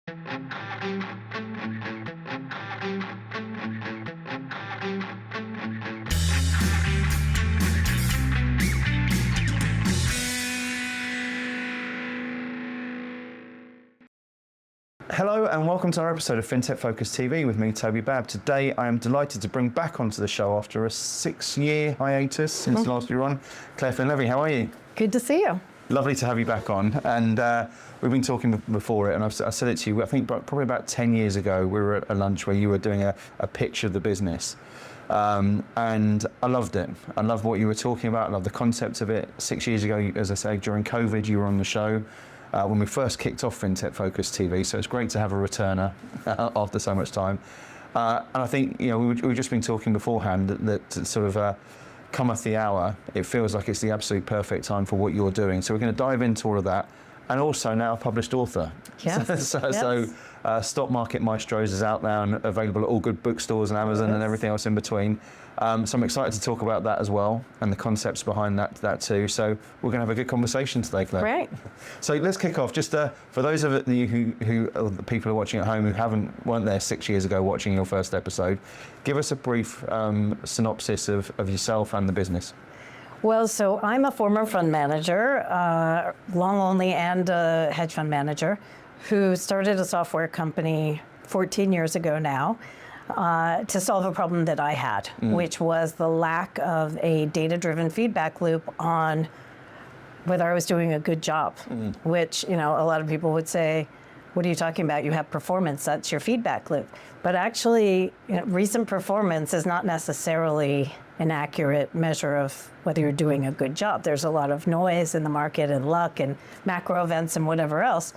Hello and welcome to our episode of FinTech Focus TV with me, Toby Babb. Today I am delighted to bring back onto the show after a 6-year hiatus since last year on, Clare Flynn Levy. How are you? Good to see you. Lovely to have you back on. And we've been talking before it, and I said it to you, I think probably about 10 years ago, we were at a lunch where you were doing a pitch of the business. And I loved it. I loved what you were talking about. I loved the concept of it. 6 years ago, as I say, during COVID, you were on the show. When we first kicked off FinTech Focus TV, so it's great to have a returner after so much time. And I think, we've just been talking beforehand that sort of cometh the hour, it feels like it's the absolute perfect time for what you're doing. So we're going to dive into all of that, and also now a published author. Yes. So Stock Market Maestros is out now and available at all good bookstores and Amazon and everything else in between. So I'm excited to talk about that as well, and the concepts behind that too. So we're going to have a good conversation today, Claire. Great. So let's kick off. Just for those of you who the people who are watching at home who weren't there 6 years ago watching your first episode, give us a brief synopsis of yourself and the business. Well, so I'm a former fund manager, long only and a hedge fund manager, who started a software company 14 years ago now to solve a problem that I had, which was the lack of a data-driven feedback loop on whether I was doing a good job, which, a lot of people would say, what are you talking about? You have performance, that's your feedback loop. But actually, recent performance is not necessarily an accurate measure of whether you're doing a good job. There's a lot of noise in the market and luck and macro events and whatever else.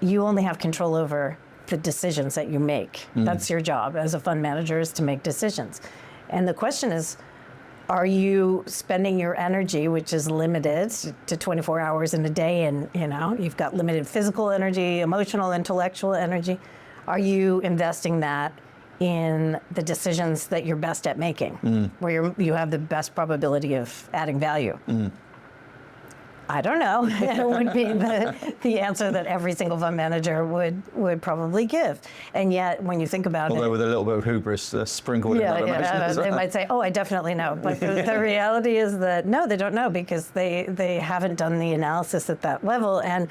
You only have control over the decisions that you make. That's your job as a fund manager, is to make decisions. And the question is, are you spending your energy, which is limited to 24 hours in a day, and you've got limited physical energy, emotional, intellectual energy. Are you investing that in the decisions that you're best at making, where you have the best probability of adding value? I don't know. It would be the answer that every single fund manager would probably give. And yet, when you think about Although with a little bit of hubris sprinkled in that. They might say, oh, I definitely know. But the reality is that, no, they don't know, because they haven't done the analysis at that level, and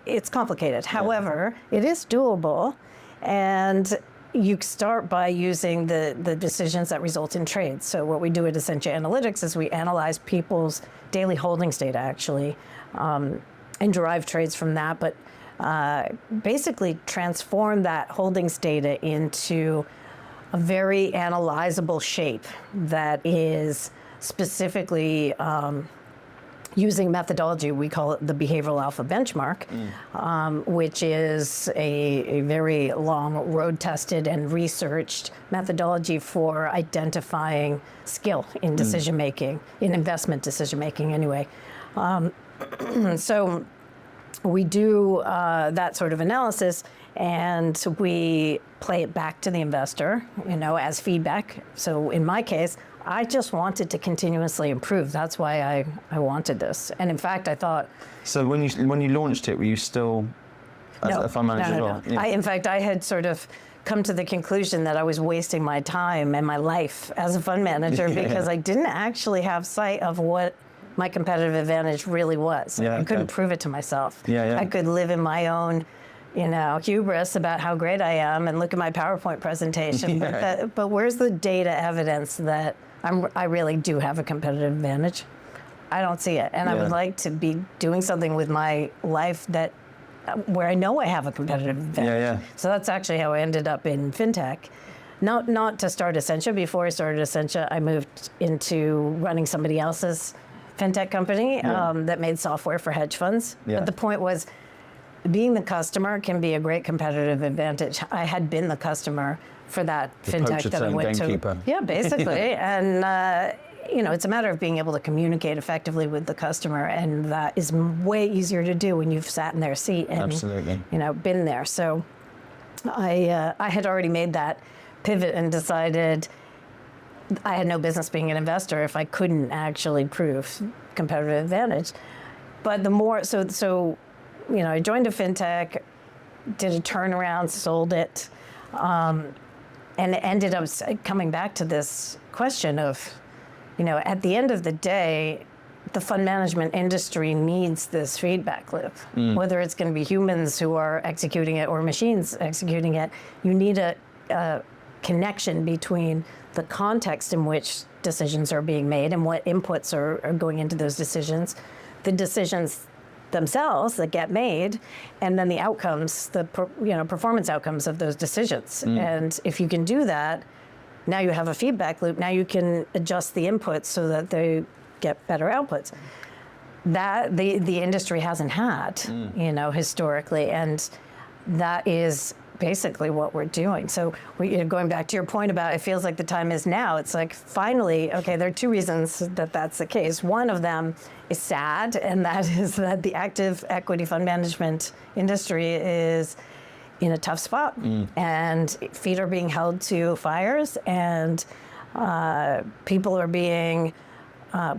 it's complicated. However, it is doable, and you start by using the decisions that result in trades. So what we do at Essentia Analytics is we analyze people's daily holdings data, actually, and derive trades from that, but basically transform that holdings data into a very analyzable shape that is specifically using methodology. We call it the behavioral alpha benchmark, which is a very long road-tested and researched methodology for identifying skill in decision-making, in investment decision-making anyway. So we do that sort of analysis, and we play it back to the investor, as feedback. So in my case, I just wanted to continuously improve. That's why I wanted this. And in fact, I thought... So when you launched it, were you still a fund manager as well? Yeah. In fact, I had sort of come to the conclusion that I was wasting my time and my life as a fund manager because I didn't actually have sight of what my competitive advantage really was. I couldn't prove it to myself. I could live in my own hubris about how great I am and look at my PowerPoint presentation. But where's the data evidence that I really do have a competitive advantage? I don't see it. And I would like to be doing something with my life where I know I have a competitive advantage. So that's actually how I ended up in FinTech. Not to start Essentia. Before I started Essentia, I moved into running somebody else's FinTech company that made software for hedge funds. But the point was, being the customer can be a great competitive advantage. I had been the customer for that FinTech that I went to. Gamekeeper. Yeah, basically. And it's a matter of being able to communicate effectively with the customer, and that is way easier to do when you've sat in their seat and been there. So I had already made that pivot and decided I had no business being an investor if I couldn't actually prove competitive advantage. But the more, I joined a FinTech, did a turnaround, sold it, and it ended up coming back to this question of, at the end of the day, the fund management industry needs this feedback loop. Whether it's going to be humans who are executing it or machines executing it, you need a connection between the context in which decisions are being made and what inputs are going into those decisions, the decisions themselves that get made, and then the outcomes, the performance outcomes of those decisions. And if you can do that, now you have a feedback loop. Now you can adjust the inputs so that they get better outputs. That the industry hasn't had, historically, and that is basically what we're doing. So going back to your point about it feels like the time is now, it's like finally, okay, there are two reasons that that's the case. One of them is sad, and that is that the active equity fund management industry is in a tough spot, and feet are being held to fires, and people are being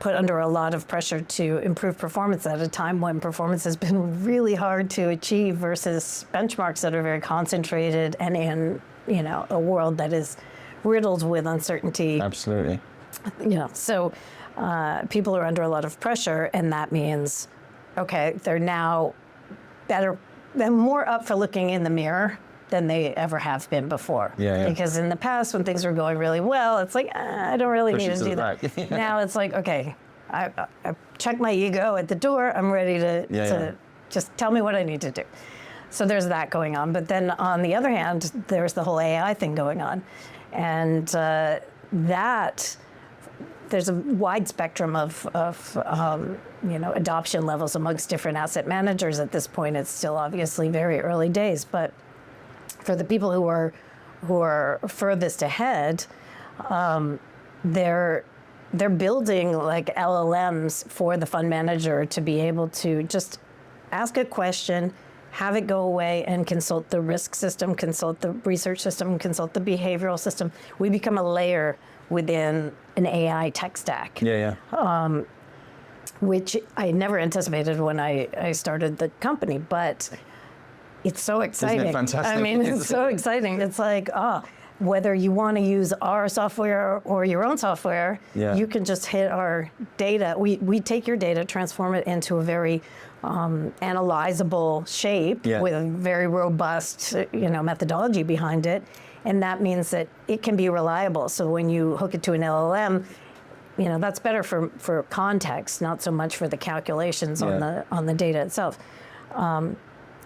put under a lot of pressure to improve performance at a time when performance has been really hard to achieve versus benchmarks that are very concentrated and in, a world that is riddled with uncertainty. Absolutely. So people are under a lot of pressure, and that means, okay, they're now they're more up for looking in the mirror than they ever have been before. Yeah. Because in the past, when things were going really well, it's like, I don't really need to do that. Now it's like, okay, I check my ego at the door. I'm ready to just tell me what I need to do. So there's that going on. But then on the other hand, there's the whole AI thing going on. And that, there's a wide spectrum of adoption levels amongst different asset managers. At this point, it's still obviously very early days, but for the people who are furthest ahead, they're building like LLMs for the fund manager to be able to just ask a question, have it go away, and consult the risk system, consult the research system, consult the behavioral system. We become a layer within an AI tech stack. Which I never anticipated when I started the company, but it's so exciting. Isn't it fantastic? I mean, it's so exciting. It's like, whether you want to use our software or your own software, you can just hit our data. We take your data, transform it into a very analyzable shape with a very robust, methodology behind it, and that means that it can be reliable. So when you hook it to an LLM, that's better for context, not so much for the calculations on the data itself.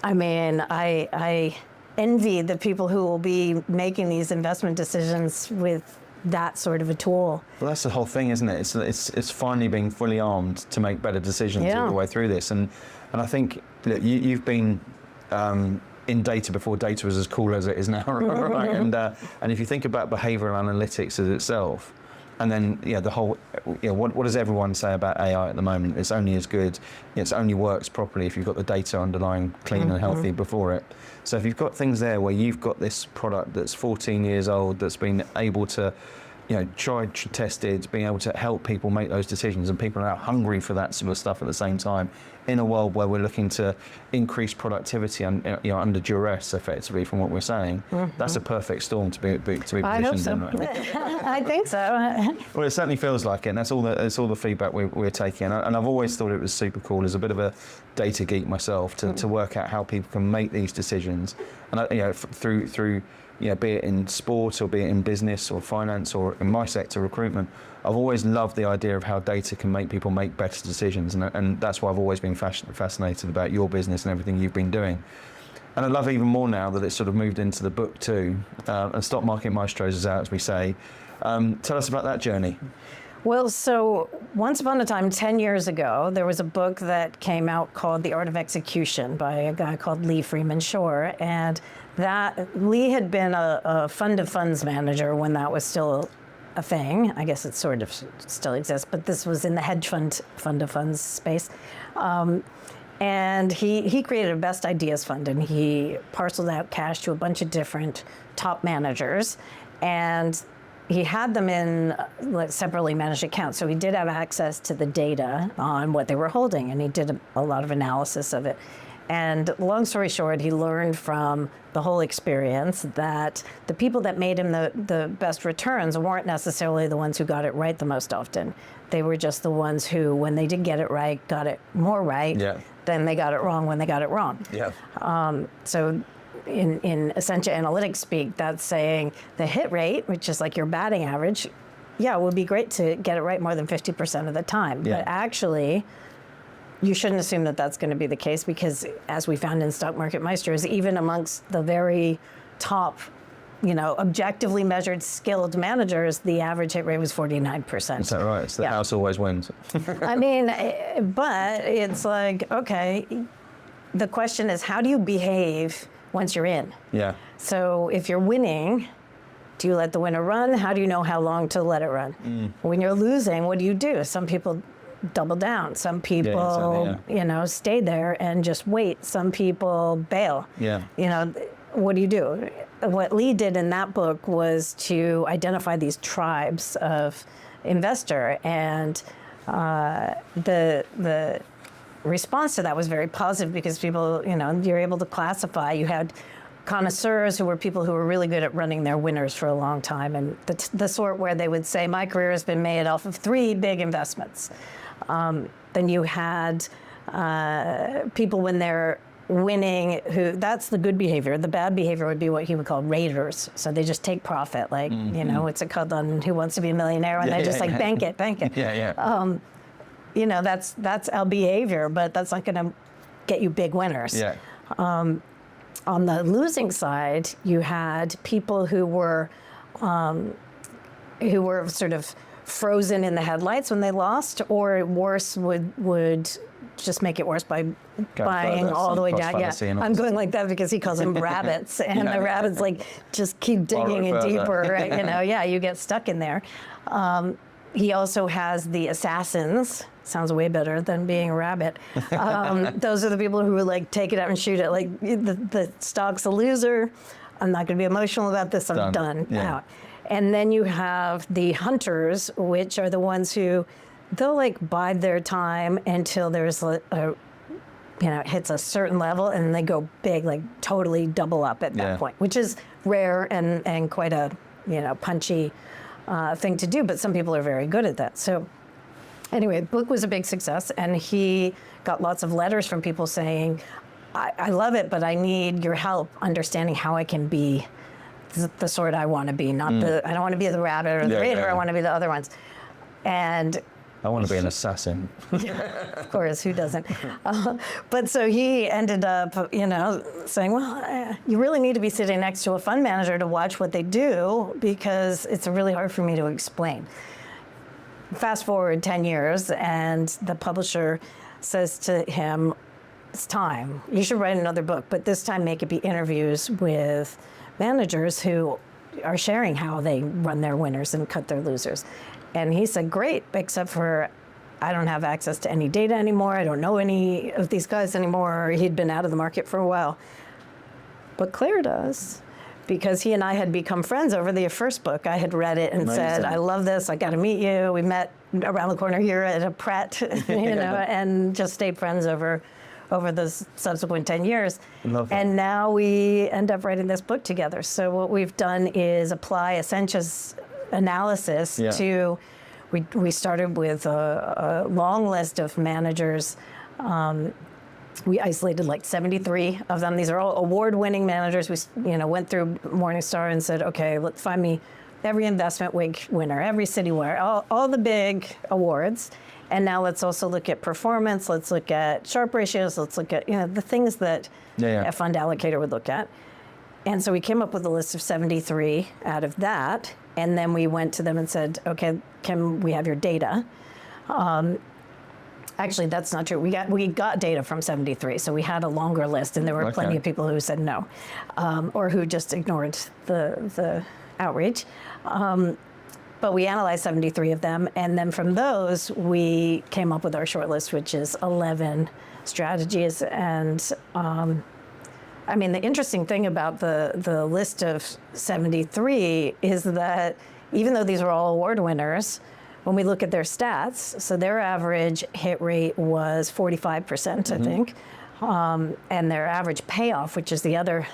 I envy the people who will be making these investment decisions with that sort of a tool. Well, that's the whole thing, isn't it? It's finally being fully armed to make better decisions all the way through this. And I think that you've been in data before data was as cool as it is now, right? And if you think about behavioral analytics as itself, and then the whole, what does everyone say about AI at the moment? It's only as good, it only works properly if you've got the data underlying clean and healthy before it. So if you've got things there where you've got this product that's 14 years old, that's been able to, tried, tested, being able to help people make those decisions, and people are now hungry for that sort of stuff at the same time, in a world where we're looking to increase productivity under duress, effectively, from what we're saying, that's a perfect storm to be positioned I hope so. in. Right? I think so. Well, it certainly feels like it, and that's all the feedback we're taking. And I've always thought it was super cool as a bit of a data geek myself to work out how people can make these decisions, and through be it in sport or be it in business or finance or in my sector, recruitment. I've always loved the idea of how data can make people make better decisions, and that's why I've always been fascinated about your business and everything you've been doing. And I love even more now that it's sort of moved into the book too. And Stock Market Maestros is out, as we say. Tell us about that journey. Well, so once upon a time, 10 years ago, there was a book that came out called The Art of Execution by a guy called Lee Freeman Shore. And Lee had been a fund of funds manager when that was still a thing. I guess it sort of still exists, but this was in the hedge fund of funds space. And he created a best ideas fund, and he parceled out cash to a bunch of different top managers, and he had them in separately managed accounts. So he did have access to the data on what they were holding, and he did a lot of analysis of it. And long story short, he learned from the whole experience that the people that made him the best returns weren't necessarily the ones who got it right the most often. They were just the ones who, when they did get it right, got it more right than they got it wrong when they got it wrong. So in Essentia Analytics speak, that's saying the hit rate, which is like your batting average, it would be great to get it right more than 50% of the time. But actually, you shouldn't assume that that's going to be the case, because as we found in Stock Market Maestros, even amongst the very top, objectively measured skilled managers, the average hit rate was 49%. Is that right? So the house always wins. I mean, but it's like, okay, the question is, how do you behave once you're in? So if you're winning, do you let the winner run? How do you know how long to let it run? When you're losing, what do you do? Some people double down. Some people, stay there and just wait. Some people bail. What do you do? What Lee did in that book was to identify these tribes of investor, and the response to that was very positive, because people, you're able to classify. You had connoisseurs, who were people who were really good at running their winners for a long time, and the sort where they would say, my career has been made off of 3 big investments. Then you had people, when they're winning, that's the good behavior. The bad behavior would be what he would call raiders. So they just take profit, like, it's a cut on Who Wants to Be a Millionaire, and they just bank it. That's our behavior, but that's not going to get you big winners. On the losing side, you had people who were sort of frozen in the headlights when they lost, or worse, would just make it worse by buying all the way down. I'm going like that because he calls them rabbits, and the rabbits just keep digging in deeper. You get stuck in there. He also has the assassins. Sounds way better than being a rabbit. Those are the people who would take it out and shoot it. The stock's a loser. I'm not going to be emotional about this. I'm done. Out. And then you have the hunters, which are the ones who they'll bide their time until there's it hits a certain level, and they go big, totally double up at that point, which is rare and quite a punchy thing to do. But some people are very good at that. So anyway, the book was a big success, and he got lots of letters from people saying, I love it, but I need your help understanding how I can be the sort I want to be, I don't want to be the rabbit or the raider. I want to be the other ones. And I want to be an assassin. Of course, who doesn't? But so he ended up, saying, well, you really need to be sitting next to a fund manager to watch what they do, because it's really hard for me to explain. Fast forward 10 years, and the publisher says to him, it's time. You should write another book, but this time make it be interviews with managers who are sharing how they run their winners and cut their losers. And he said, great, except for I don't have access to any data anymore. I don't know any of these guys anymore. He'd been out of the market for a while. But Clare does, because he and I had become friends over the first book. I had read it and said, I love this. I got to meet you. We met around the corner here at a Pret, and just stayed friends over the subsequent 10 years. And now we end up writing this book together. So what we've done is apply Essentia's analysis to, we started with a long list of managers. We isolated 73 of them. These are all award-winning managers. We went through Morningstar and said, okay, let's find me every investment week winner, every city winner, all the big awards. And now let's also look at performance. Let's look at Sharpe ratios. Let's look at the things that a fund allocator would look at. And so we came up with a list of 73 out of that. And then we went to them and said, okay, can we have your data? Actually, that's not true. We got data from 73, so we had a longer list, and there were plenty of people who said no, or who just ignored the outreach. But we analyzed 73 of them, and then from those, we came up with our short list, which is 11 strategies. And the interesting thing about the list of 73 is that even though these are all award winners, when we look at their stats, so their average hit rate was 45%, I think. and their average payoff, which is the other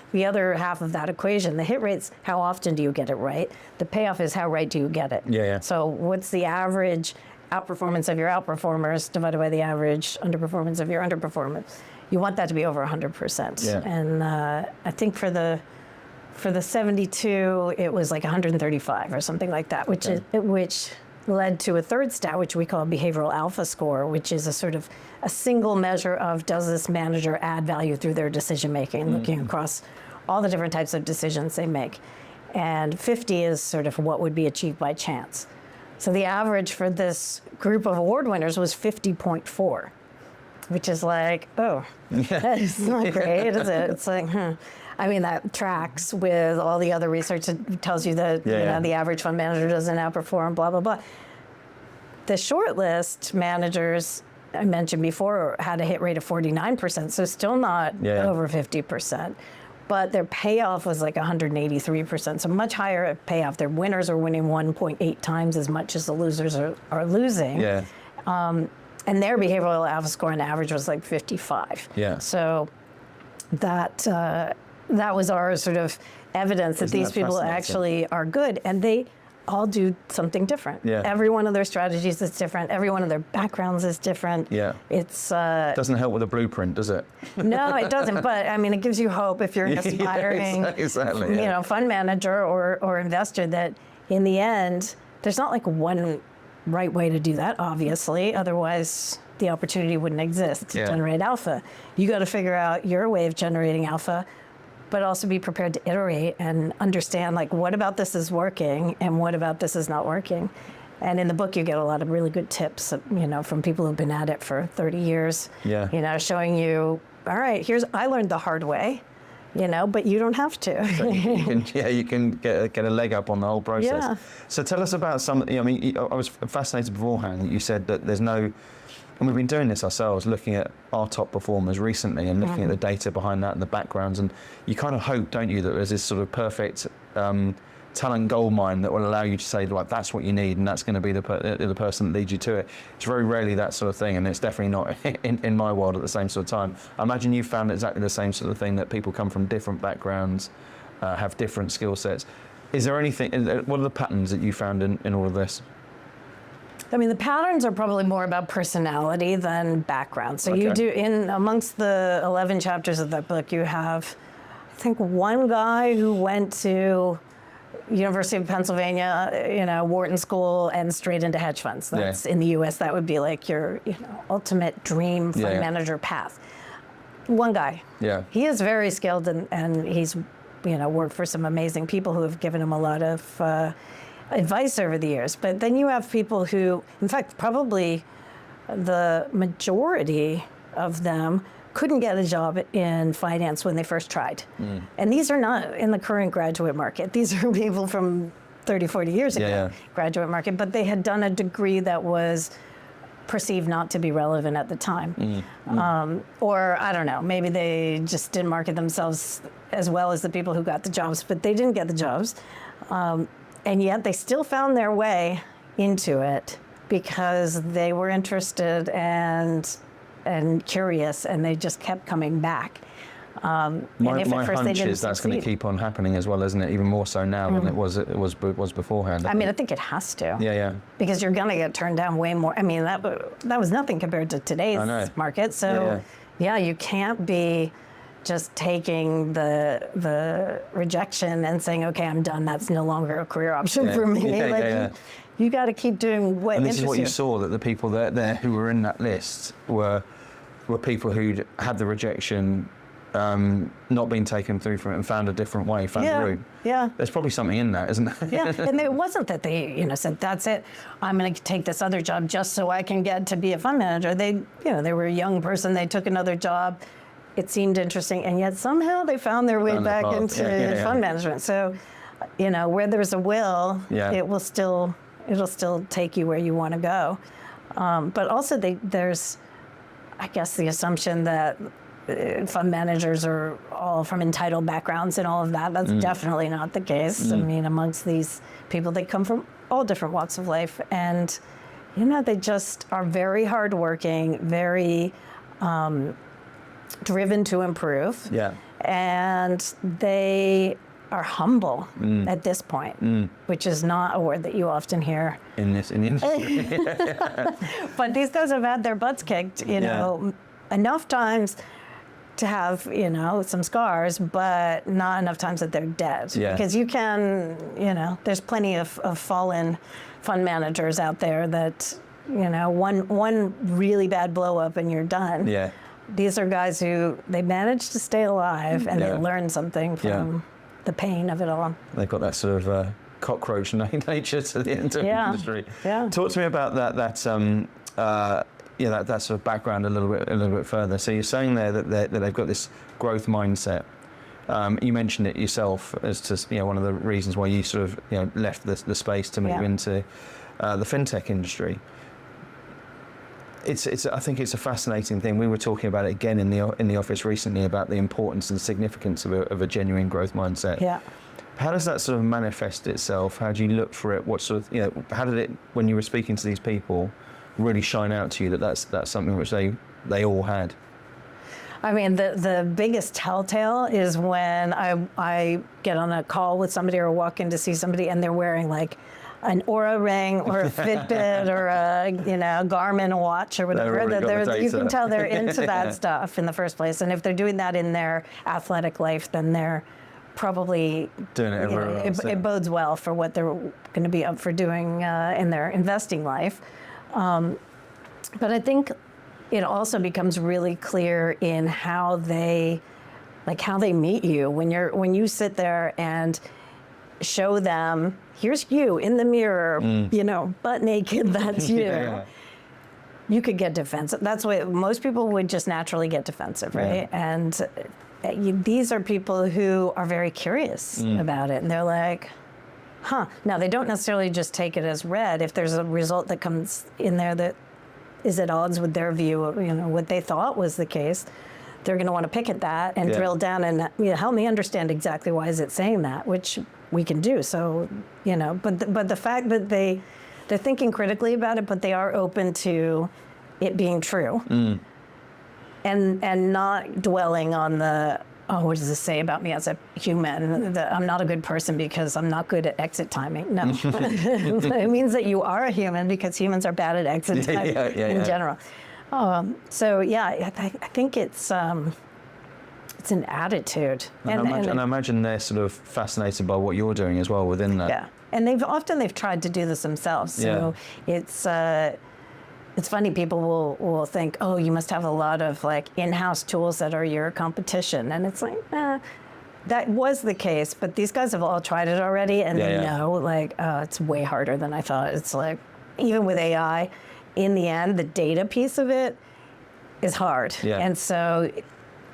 half of that equation. The hit rate's how often do you get it right. The payoff is how right do you get it. Yeah. So what's the average outperformance of your outperformers divided by the average underperformance of your underperformance? You want that to be over 100%. Yeah. And I think for the 72, it was like 135 or something like that, which led to a third stat, which we call behavioral alpha score, which is a sort of a single measure of does this manager add value through their decision making, looking across all the different types of decisions they make. And 50 is sort of what would be achieved by chance. So the average for this group of award winners was 50.4, which is like, oh, that's not great, is it? It's like, I mean, that tracks with all the other research that tells you that the average fund manager doesn't outperform, blah, blah, blah. The shortlist managers I mentioned before had a hit rate of 49%, so still not over 50%. But their payoff was like 183%, so much higher payoff. Their winners are winning 1.8 times as much as the losers are losing. Yeah. And their behavioral alpha score on average was like 55. Yeah. So that was our sort of evidence that these people actually are good, and they all do something different. Yeah. Every one of their strategies is different. Every one of their backgrounds is different. Yeah. It's doesn't help with a blueprint, does it? no, it doesn't. But I mean, it gives you hope if you're an aspiring, fund manager or investor that in the end, there's not like one right way to do that. Obviously, otherwise the opportunity wouldn't exist to generate alpha. You got to figure out your way of generating alpha, but also be prepared to iterate and understand, like, what about this is working and what about this is not working. And in the book, you get a lot of really good tips, from people who've been at it for 30 years, showing you, all right, I learned the hard way, but you don't have to. So you can get a leg up on the whole process. Yeah. So tell us about I was fascinated beforehand that you said that there's no, and we've been doing this ourselves, looking at our top performers recently and looking at the data behind that and the backgrounds, and you kind of hope, don't you, that there's this sort of perfect talent gold mine that will allow you to say, like, that's what you need and that's going to be the person that leads you to it. It's very rarely that sort of thing, and it's definitely not in my world at the same sort of time. I imagine you found exactly the same sort of thing, that people come from different backgrounds, have different skill sets. Is there anything, what are the patterns that you found in all of this? I mean, the patterns are probably more about personality than background. So you do, amongst the 11 chapters of that book, you have, I think, one guy who went to University of Pennsylvania, Wharton School, and straight into hedge funds. That's in the U.S. That would be like your, ultimate dream fund manager path. One guy. Yeah. He is very skilled, and he's, worked for some amazing people who have given him a lot of advice over the years. But then you have people who, in fact, probably the majority of them couldn't get a job in finance when they first tried. And these are not in the current graduate market. These are people from 30, 40 years ago, graduate market, but they had done a degree that was perceived not to be relevant at the time. Or I don't know, maybe they just didn't market themselves as well as the people who got the jobs, but they didn't get the jobs. And yet they still found their way into it because they were interested and curious, and they just kept coming back. My hunch is that's going to keep on happening as well, isn't it? Even more so now than it was beforehand. I mean, I think it has to. Yeah. Because you're going to get turned down way more. I mean, that was nothing compared to today's market. So, you can't be just taking the rejection and saying, okay, I'm done. That's no longer a career option for me. You got to keep doing what interests you. And this is what you saw, that the people there who were in that list were people who'd had the rejection, not been taken through from it, and found a different way, found a route. Yeah. There's probably something in that, isn't there? And it wasn't that they, said, that's it, I'm going to take this other job just so I can get to be a fund manager. They were a young person, they took another job. It seemed interesting, and yet somehow they found their way back into fund management. So, where there's a will, it'll still take you where you want to go. But also there's, I guess, the assumption that fund managers are all from entitled backgrounds and all of that. That's definitely not the case. I mean, amongst these people, they come from all different walks of life, and they just are very hardworking, very driven to improve. Yeah. And they are humble at this point, which is not a word that you often hear in the industry. But these guys have had their butts kicked, you know, enough times to have, you know, some scars, but not enough times that they're dead. Yeah. Because you can, you know, there's plenty of fallen fund managers out there that, you know, one really bad blow up and you're done. Yeah. These are guys who, they managed to stay alive and they learned something from the pain of it all. They've got that sort of cockroach nature to the industry. Yeah. Talk to me about that sort of background a little bit further. So you're saying there that they've got this growth mindset. You mentioned it yourself as to, you know, one of the reasons why you sort of, you know, left the space to move into the fintech industry. I think it's a fascinating thing. We were talking about it again in the office recently about the importance and significance of a genuine growth mindset. Yeah. How does that sort of manifest itself? How do you look for it? What sort of, you know, how did it, when you were speaking to these people, really shine out to you that that's something which they all had? I mean, the biggest telltale is when I get on a call with somebody or walk in to see somebody and they're wearing like an Oura ring or a Fitbit or a, you know, Garmin watch or whatever. You can tell they're into that stuff in the first place. And if they're doing that in their athletic life, then they're probably doing it everywhere else. It bodes well for what they're going to be up for doing in their investing life. But I think it also becomes really clear in how they meet you when you sit there and show them, here's you in the mirror, you know, butt naked, that's you. You could get defensive. That's what most people would just naturally get defensive, right? And these are people who are very curious about it, and they're like, huh. Now, they don't necessarily just take it as read. If there's a result that comes in there that is at odds with their view of, you know, what they thought was the case, they're going to want to pick at that and drill down and, you know, help me understand exactly why is it saying that, which we can do. So, you know, but the fact that they're thinking critically about it, but they are open to it being true, and not dwelling on the, oh, what does this say about me as a human? That I'm not a good person because I'm not good at exit timing. No, it means that you are a human because humans are bad at exit timing in general. So yeah, I think it's an attitude. And I imagine they're sort of fascinated by what you're doing as well within that. Yeah, and they've tried to do this themselves. So it's funny, people will think, oh, you must have a lot of like in-house tools that are your competition. And it's like, that was the case, but these guys have all tried it already and they know like, it's way harder than I thought. It's like, even with AI, in the end, the data piece of it is hard. Yeah. And so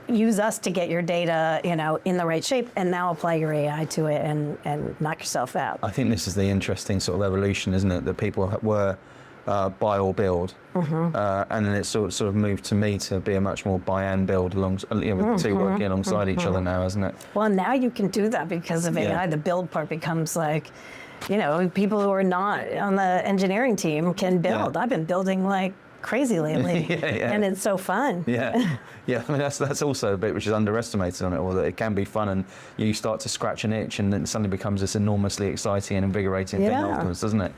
use us to get your data, you know, in the right shape, and now apply your AI to it and knock yourself out. I think this is the interesting sort of evolution, isn't it? That people were buy or build, and then it sort of moved to me to be a much more buy and build with the two working alongside each other now, isn't it? Well, now you can do that because of AI. The build part becomes like, you know, people who are not on the engineering team can build. I've been building like crazy lately, and it's so fun. I mean, that's also a bit which is underestimated on it, or that it can be fun, and you start to scratch an itch, and then it suddenly becomes this enormously exciting and invigorating thing afterwards, doesn't it?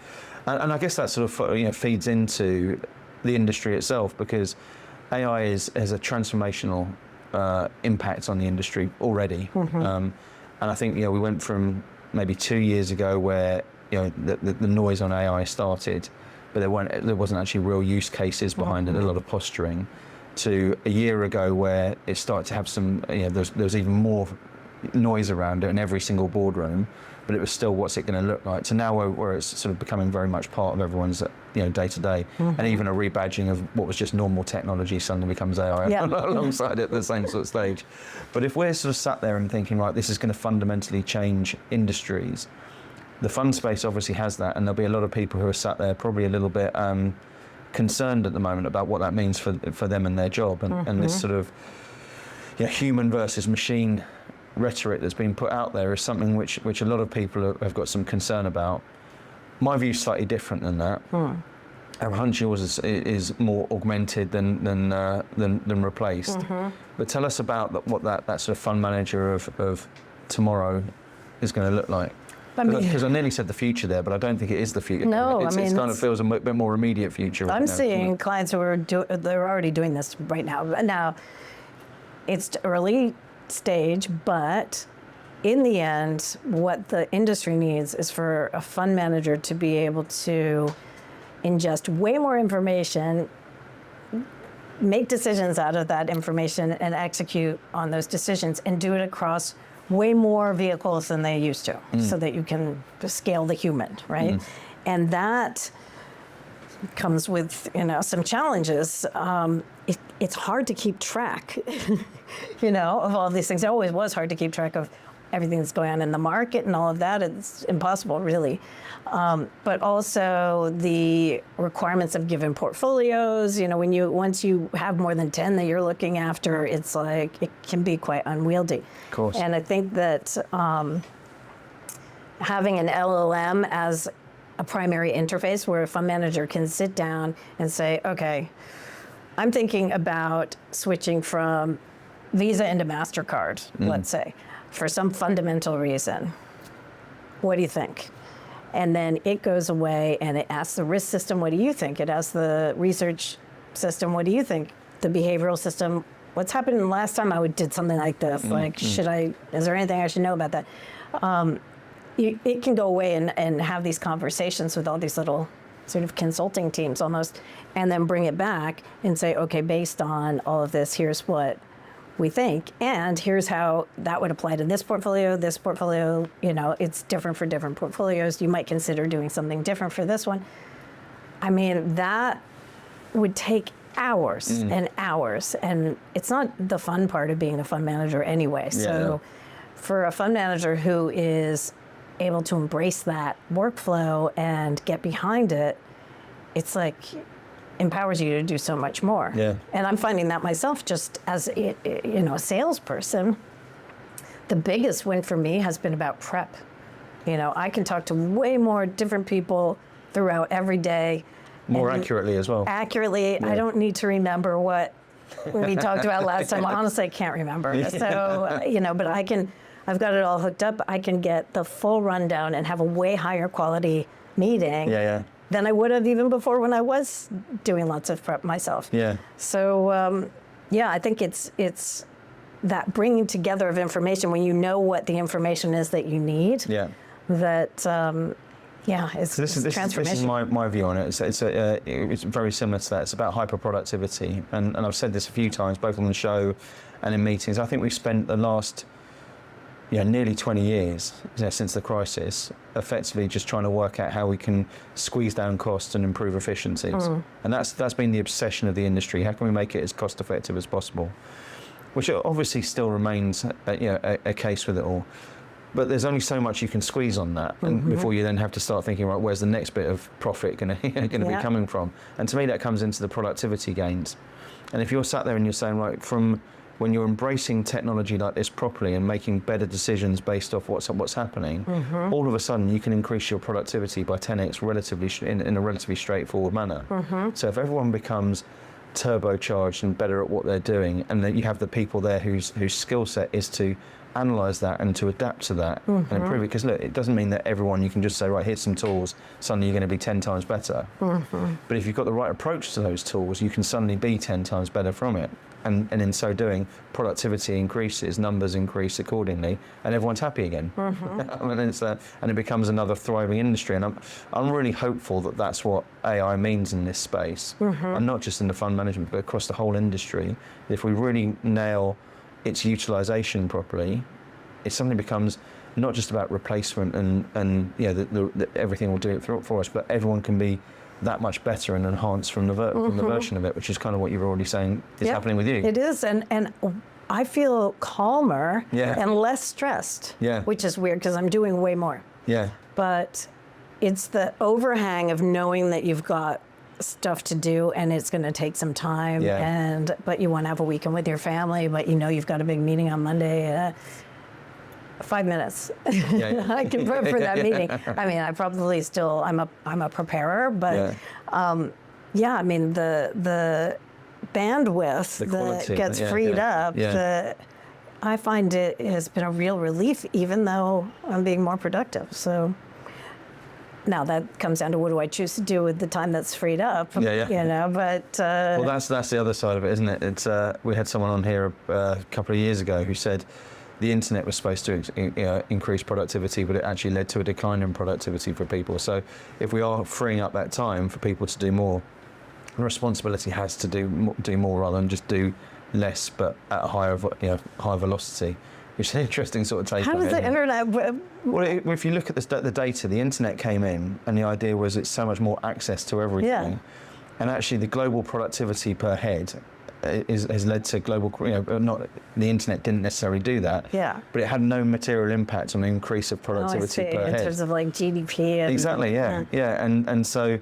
And I guess that sort of feeds into the industry itself, because AI has a transformational impact on the industry already, and I think we went from maybe 2 years ago where the noise on AI started, but there wasn't actually real use cases behind it, a lot of posturing, to a year ago where it started to have some, there was even more noise around it in every single boardroom, but it was still, what's it going to look like? So now where it's sort of becoming very much part of everyone's day to day, and even a rebadging of what was just normal technology suddenly becomes AI alongside it at the same sort of stage. But if we're sort of sat there and thinking, right, this is going to fundamentally change industries, the fund space obviously has that, and there'll be a lot of people who are sat there probably a little bit concerned at the moment about what that means for them and their job, and this sort of human versus machine rhetoric that's been put out there is something which a lot of people have got some concern about. My view is slightly different than that. our hunch yours is more augmented than replaced. But tell us about what that sort of fund manager of tomorrow is going to look like. Because I nearly said the future there, but I don't think it is the future. No, it kind of feels a bit more immediate future. I'm seeing clients who are they're already doing this right now. Now, it's early stage, but in the end, what the industry needs is for a fund manager to be able to ingest way more information, make decisions out of that information, and execute on those decisions, and do it across way more vehicles than they used to, so that you can scale the human, right? And that comes with some challenges. It's hard to keep track, of all these things. It always was hard to keep track of everything that's going on in the market and all of that. It's impossible, really. But also the requirements of given portfolios. Once you have more than 10 that you're looking after, it's like it can be quite unwieldy. Of course. And I think that having an LLM as a primary interface where a fund manager can sit down and say, okay, I'm thinking about switching from Visa into MasterCard, let's say, for some fundamental reason. What do you think? And then it goes away and it asks the risk system, what do you think? It asks the research system, what do you think? The behavioral system, what's happened the last time I did something like this? Is there anything I should know about that? It can go away and have these conversations with all these little sort of consulting teams almost, and then bring it back and say, okay, based on all of this, here's what we think, and here's how that would apply to this portfolio, it's different for different portfolios. You might consider doing something different for this one. I mean, that would take hours and hours, and it's not the fun part of being a fund manager anyway. So for a fund manager who is able to embrace that workflow and get behind it, it's like empowers you to do so much more. Yeah. And I'm finding that myself just as a salesperson. The biggest win for me has been about prep. I can talk to way more different people throughout every day. More accurately as well. Accurately. Yeah. I don't need to remember what we talked about last time. Honestly, I can't remember. Yeah. So, but I've got it all hooked up. I can get the full rundown and have a way higher quality meeting than I would have even before when I was doing lots of prep myself. Yeah. So, I think it's that bringing together of information when you know what the information is that you need. Yeah. That, it's transformation. This is my view on it. It's very similar to that. It's about hyper productivity, and I've said this a few times, both on the show and in meetings. I think we've spent the last nearly 20 years since the crisis, effectively just trying to work out how we can squeeze down costs and improve efficiencies. And that's been the obsession of the industry. How can we make it as cost effective as possible? Which obviously still remains a case with it all. But there's only so much you can squeeze on that and before you then have to start thinking, right, where's the next bit of profit going to be coming from? And to me, that comes into the productivity gains. And if you're sat there and you're saying, right, from when you're embracing technology like this properly and making better decisions based off what's happening, all of a sudden you can increase your productivity by 10x in a relatively straightforward manner. So if everyone becomes turbocharged and better at what they're doing, and then you have the people there whose skill set is to analyze that and to adapt to that and improve it, because look, it doesn't mean that everyone you can just say, right, here's some tools, suddenly you're going to be 10 times better. But if you've got the right approach to those tools, you can suddenly be 10 times better from it. And in so doing, productivity increases, numbers increase accordingly, and everyone's happy again. And it becomes another thriving industry. And I'm really hopeful that that's what AI means in this space, and not just in the fund management, but across the whole industry. If we really nail its utilization properly, it suddenly becomes not just about replacement and everything will do it for us, but everyone can be that much better and enhanced from the version of it, which is kind of what you were already saying is happening with you. It is, and I feel calmer and less stressed, which is weird because I'm doing way more. Yeah. But it's the overhang of knowing that you've got stuff to do and it's going to take some time, but you want to have a weekend with your family, but you've got a big meeting on Monday. 5 minutes. I can prep for that meeting. I mean, I probably still, I'm a preparer, but Yeah, I mean the bandwidth The quality, that gets yeah, freed yeah, up. yeah. I find it has been a real relief, even though I'm being more productive. So now that comes down to what do I choose to do with the time that's freed up? Yeah. You know, but Well, that's the other side of it, isn't it? It's we had someone on here a couple of years ago who said the internet was supposed to increase productivity, but it actually led to a decline in productivity for people. So if we are freeing up that time for people to do more, the responsibility has to do more rather than just do less, but at a higher velocity. Which is an interesting sort of take how on does it. the internet? Well, if you look at the data, the internet came in, and the idea was it's so much more access to everything. Yeah. And actually, the global productivity per head has led to global. Not the internet didn't necessarily do that. Yeah. But it had no material impact on the increase of productivity per in head. terms of like GDP. And, Exactly. Yeah. And so,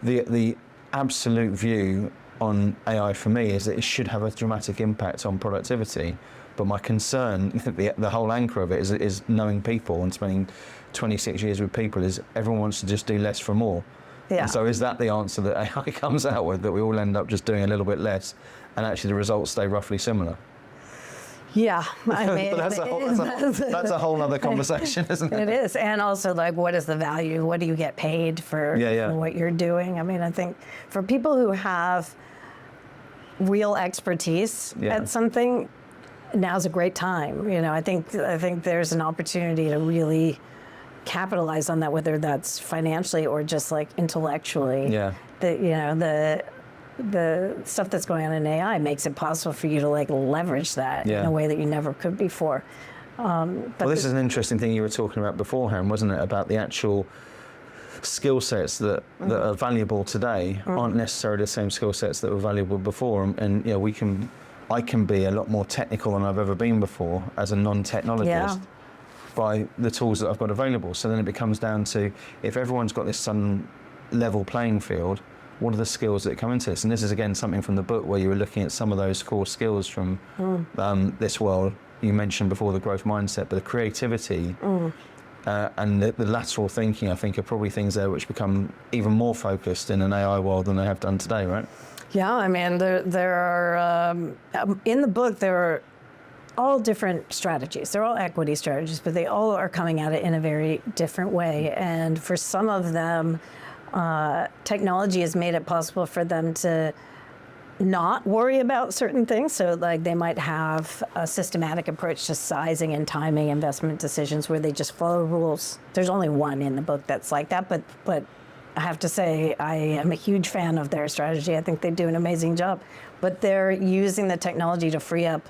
the absolute view on AI for me is that it should have a dramatic impact on productivity. But my concern, the whole anchor of it is knowing people and spending 26 years with people, is everyone wants to just do less for more. Yeah. And so is that the answer that AI comes out with, that we all end up just doing a little bit less and actually the results stay roughly similar? Yeah, I mean, But that's a whole other conversation, isn't it? It is. And also, like, what is the value? What do you get paid for what you're doing? I mean, I think for people who have real expertise at something, now's a great time. You know, I think there's an opportunity to really capitalize on that, whether that's financially or just like intellectually. Yeah. The stuff that's going on in AI makes it possible for you to like leverage that in a way that you never could before. But this is an interesting thing you were talking about beforehand, wasn't it? About the actual skill sets that are valuable today aren't necessarily the same skill sets that were valuable before. And I can be a lot more technical than I've ever been before as a non-technologist by the tools that I've got available. So then it becomes down to, if everyone's got this level playing field, what are the skills that come into this? And this is again something from the book where you were looking at some of those core skills from this world. You mentioned before the growth mindset, but the creativity and the lateral thinking, I think, are probably things there which become even more focused in an AI world than they have done today, right? Yeah, I mean, there are, in the book, there are all different strategies. They're all equity strategies, but they all are coming at it in a very different way. And for some of them, technology has made it possible for them to not worry about certain things. So like they might have a systematic approach to sizing and timing investment decisions where they just follow rules. There's only one in the book that's like that, but I have to say I am a huge fan of their strategy. I think they do an amazing job. But they're using the technology to free up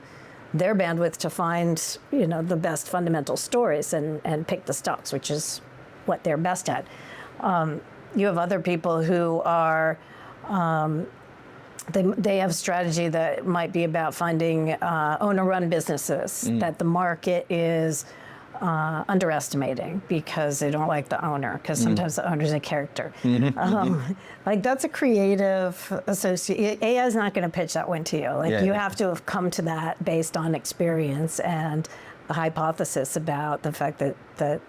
their bandwidth to find, the best fundamental stories and pick the stocks, which is what they're best at. You have other people who are, they have strategy that might be about finding owner-run businesses that the market is underestimating because they don't like the owner, because sometimes the owner's a character. Like that's a creative associate. AI is not going to pitch that one to you. Like you have to have come to that based on experience and the hypothesis about the fact that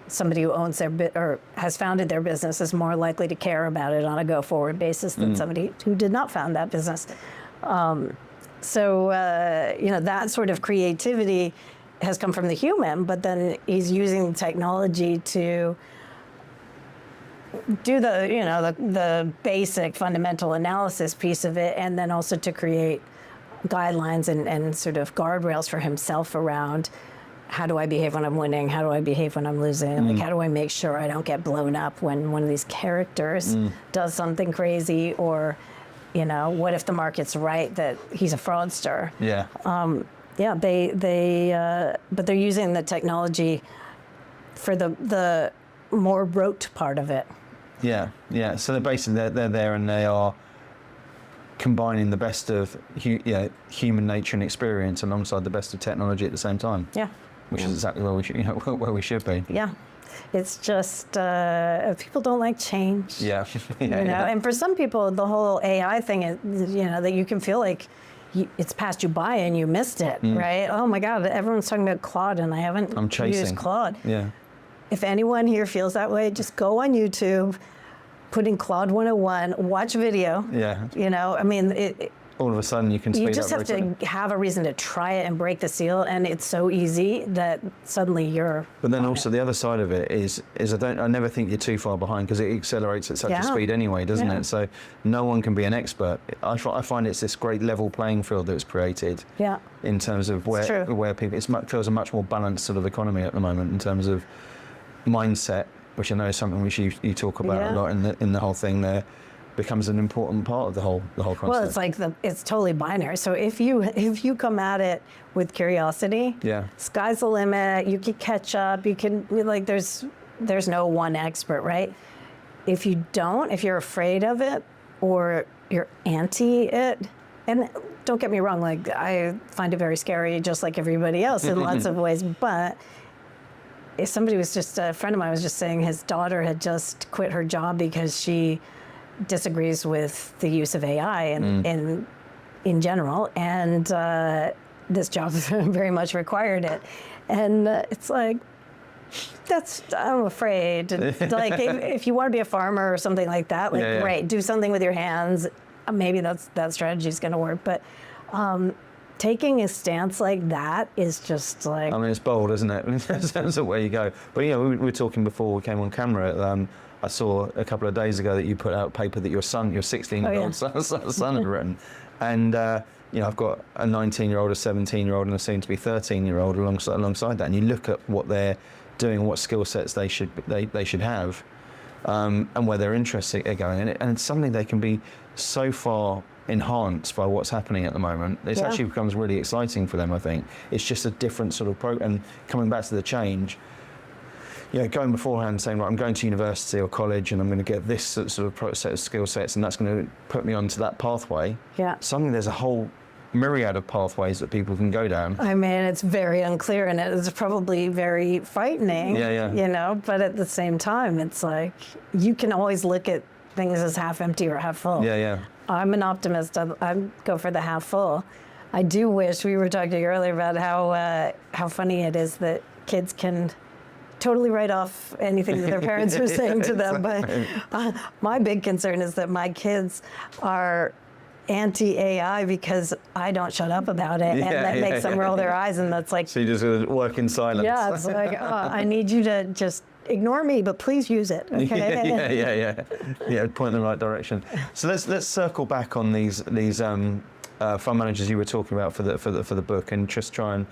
somebody who owns their or has founded their business is more likely to care about it on a go-forward basis than somebody who did not found that business. So that sort of creativity has come from the human, but then he's using technology to do the basic fundamental analysis piece of it, and then also to create guidelines and sort of guardrails for himself around how do I behave when I'm winning, how do I behave when I'm losing, like how do I make sure I don't get blown up when one of these characters does something crazy, or what if the market's right that he's a fraudster. But they're using the technology for the more rote part of it. So they're basically they're there and they are combining the best of human nature and experience alongside the best of technology at the same time. Which is exactly where we should where we should be. It's just people don't like change. Yeah. And for some people, the whole AI thing is, that you can feel like it's passed you by and you missed it, right? Oh my God, everyone's talking about Claude and I haven't used Claude. If anyone here feels that way, just go on YouTube, put in Claude 101, watch video. Yeah. You know, I mean, All of a sudden you can speed you up just have very to quickly. have a reason to try it and break the seal, and it's so easy that suddenly you're. But then also the other side of it is I never think you're too far behind, because it accelerates at such a speed anyway, doesn't it? So no one can be an expert. I find it's this great level playing field that's created. Yeah. In terms of where people, feels a much more balanced sort of economy at the moment in terms of mindset, which I know is something which you talk about a lot in the whole thing there. Becomes an important part of the whole concept. Well, it's like it's totally binary. So if you come at it with curiosity, sky's the limit. You can catch up. You can there's no one expert, right? If you don't, if you're afraid of it or you're anti it, and don't get me wrong, like I find it very scary, just like everybody else in lots of ways. But if somebody was just a friend of mine was just saying his daughter had just quit her job because she disagrees with the use of AI in general, and this job very much required it, and it's like I'm afraid. Like if you want to be a farmer or something like that, like great, do something with your hands. Maybe that strategy is going to work, but taking a stance like that is just like. I mean, it's bold, isn't it? That's where you go. But yeah, we were talking before we came on camera. I saw a couple of days ago that you put out a paper that your 16-year-old son had written, and I've got a 19-year-old, a 17-year-old, and a soon-to-be 13-year-old alongside that, and you look at what they're doing, what skill sets they should have, and where their interests are going, and suddenly they can be so far enhanced by what's happening at the moment. It actually becomes really exciting for them. I think it's just a different sort of program. And coming back to the change. Going beforehand saying, right, I'm going to university or college and I'm going to get this sort of set of skill sets and that's going to put me onto that pathway. Yeah. Suddenly there's a whole myriad of pathways that people can go down. I mean, it's very unclear and it's probably very frightening, but at the same time, it's like you can always look at things as half empty or half full. I'm an optimist. I go for the half full. I do wish, we were talking earlier about how funny it is that kids can totally write off anything that their parents are saying to them. But my big concern is that my kids are anti-AI because I don't shut up about it, and that makes them roll their eyes, and that's like. So you just work in silence. Yeah, it's like I need you to just ignore me, but please use it. Okay. Yeah. Point in the right direction. So let's circle back on these fund managers you were talking about for the book, and just try and.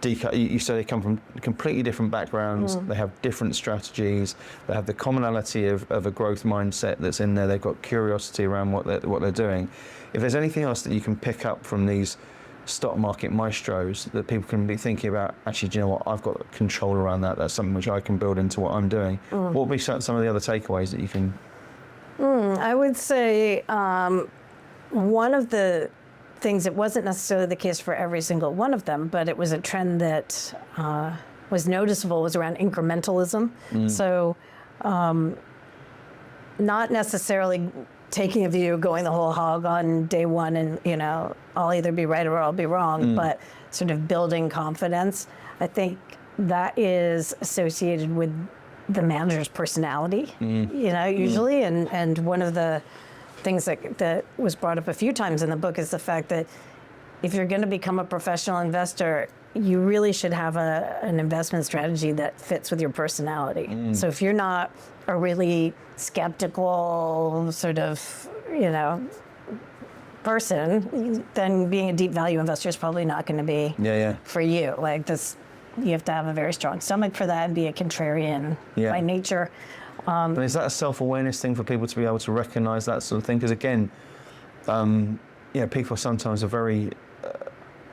You say they come from completely different backgrounds, they have different strategies, they have the commonality of a growth mindset that's in there, they've got curiosity around what they're doing. If there's anything else that you can pick up from these stock market maestros that people can be thinking about, actually, do you know what, I've got control around that's something which I can build into what I'm doing. What would be some of the other takeaways that you can? I would say one of the things, it wasn't necessarily the case for every single one of them, but it was a trend that was noticeable, was around incrementalism. So not necessarily taking a view, going the whole hog on day one and, I'll either be right or I'll be wrong, but sort of building confidence. I think that is associated with the manager's personality, usually. And one of the things that was brought up a few times in the book is the fact that if you're going to become a professional investor, you really should have an investment strategy that fits with your personality. So if you're not a really skeptical sort of, person, then being a deep value investor is probably not going to be for you. Like this, you have to have a very strong stomach for that and be a contrarian by nature. But is that a self-awareness thing for people to be able to recognize that sort of thing? Because again, people sometimes are very,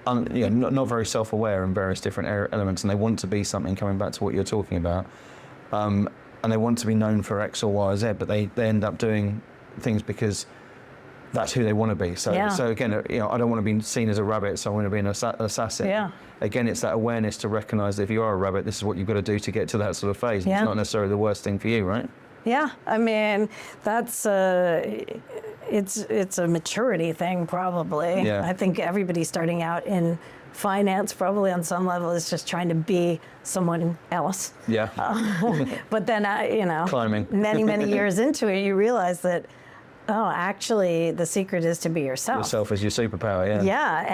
not very self-aware in various different elements, and they want to be something, coming back to what you're talking about, and they want to be known for X or Y or Z, but they end up doing things because that's who they want to be. So again, I don't want to be seen as a rabbit, so I want to be an assassin. Yeah. Again, it's that awareness to recognize that if you are a rabbit, this is what you've got to do to get to that sort of phase. Yeah. It's not necessarily the worst thing for you, right? Yeah, I mean, that's it's a maturity thing, probably. Yeah. I think everybody starting out in finance probably on some level is just trying to be someone else. Yeah. But then, Climbing. many years into it, you realize that, oh, actually, the secret is to be yourself. Yourself is your superpower, yeah. Yeah,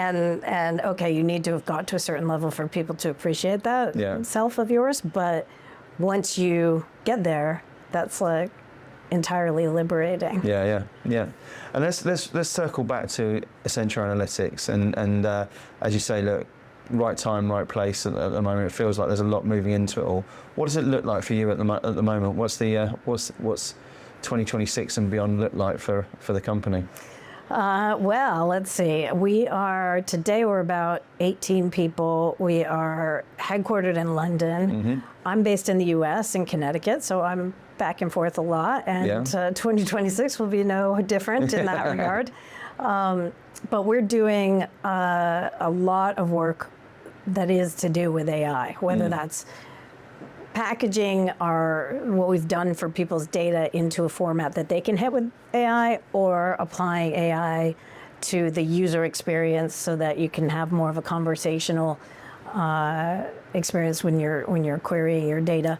and okay, you need to have got to a certain level for people to appreciate that self of yours. But once you get there, that's like entirely liberating. Yeah. And let's circle back to Essentia Analytics, and as you say, look, right time, right place at the moment. It feels like there's a lot moving into it all. What does it look like for you at the moment? What's 2026 and beyond look like for the company? Well, let's see. Today we're about 18 people. We are headquartered in London. Mm-hmm. I'm based in the US, in Connecticut, so I'm back and forth a lot. And 2026 will be no different in that regard. But we're doing a lot of work that is to do with AI, whether that's packaging what we've done for people's data into a format that they can hit with AI, or applying AI to the user experience so that you can have more of a conversational experience when you're querying your data.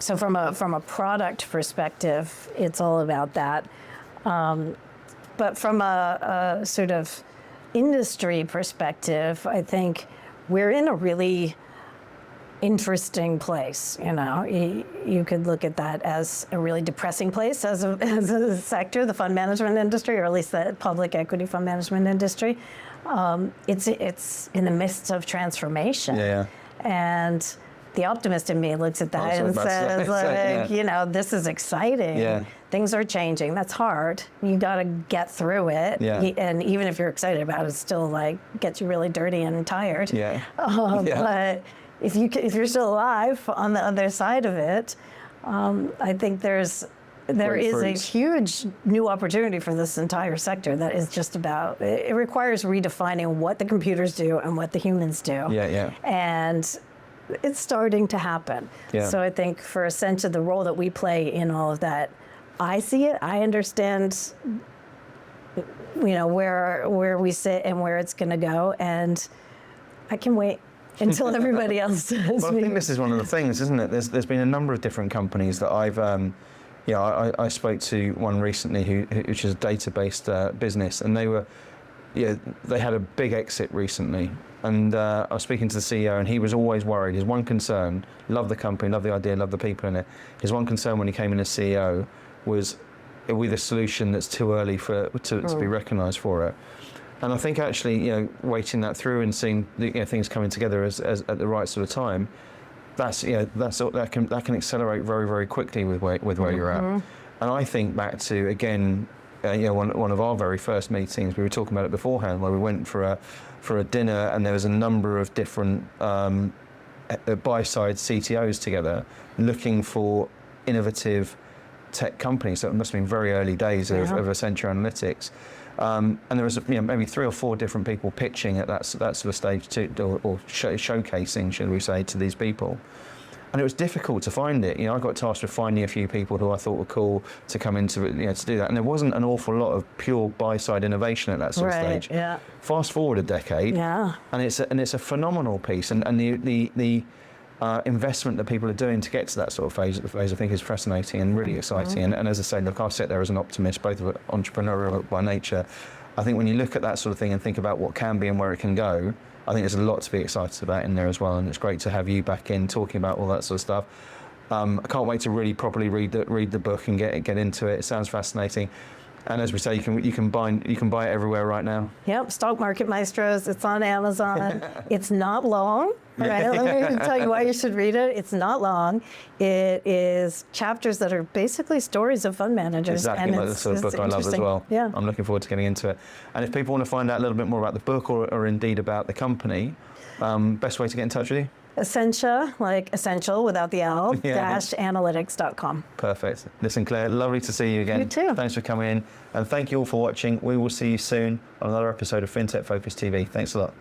So from a product perspective, it's all about that. But from a sort of industry perspective, I think we're in a really interesting place. You could look at that as a really depressing place as a sector, the fund management industry, or at least the public equity fund management industry. It's in the midst of transformation. Yeah. And the optimist in me looks at that and says, this is exciting. Yeah. Things are changing. That's hard. You got to get through it. Yeah. And even if you're excited about it, it still gets you really dirty and tired. Yeah. But if you're still alive on the other side of it, I think there is a huge new opportunity for this entire sector that is just about, it requires redefining what the computers do and what the humans do. Yeah. And it's starting to happen. Yeah. So I think for Essentia, the role that we play in all of that, I see it, I understand, where we sit and where it's going to go, and I can wait until everybody else does. Well, I think this is one of the things, isn't it? There's been a number of different companies that I've, I spoke to one recently which is a data-based business, and they had a big exit recently. And I was speaking to the CEO, and he was always worried. His one concern, love the company, love the idea, love the people in it. His one concern when he came in as CEO was, are we the solution that's too early to be recognised for it? And I think actually, waiting that through and seeing things coming together as at the right sort of time, that can accelerate very, very quickly with where you're at. And I think back to, again, one of our very first meetings, we were talking about it beforehand, where we went for a dinner, and there was a number of different buy-side CTOs together looking for innovative tech companies. So it must have been very early days of Essentia Analytics. And there was maybe 3 or 4 different people pitching at that sort of stage or showcasing, should we say, to these people. And it was difficult to find it. I got tasked with finding a few people who I thought were cool to come into it, to do that. And there wasn't an awful lot of pure buy-side innovation at that sort of stage. Yeah. Fast forward a decade, and it's a phenomenal piece. And the investment that people are doing to get to that sort of phase, I think, is fascinating and really exciting. And as I say, look, I sit there as an optimist, both of entrepreneurial by nature. I think when you look at that sort of thing and think about what can be and where it can go, I think there's a lot to be excited about in there as well, and it's great to have you back in talking about all that sort of stuff. I can't wait to really properly read the book and get into it. It sounds fascinating, and as we say, you can buy it everywhere right now. Yep, Stock Market Maestros. It's on Amazon. It's not long. Right? Let me tell you why you should read it. It's not long. It is chapters that are basically stories of fund managers. Exactly, like the sort of book I love as well. Yeah. I'm looking forward to getting into it. And if people want to find out a little bit more about the book or indeed about the company, best way to get in touch with you? Essentia, like essential without the L, -analytics.com. Perfect. Listen, Claire, lovely to see you again. You too. Thanks for coming in. And thank you all for watching. We will see you soon on another episode of FinTech Focus TV. Thanks a lot.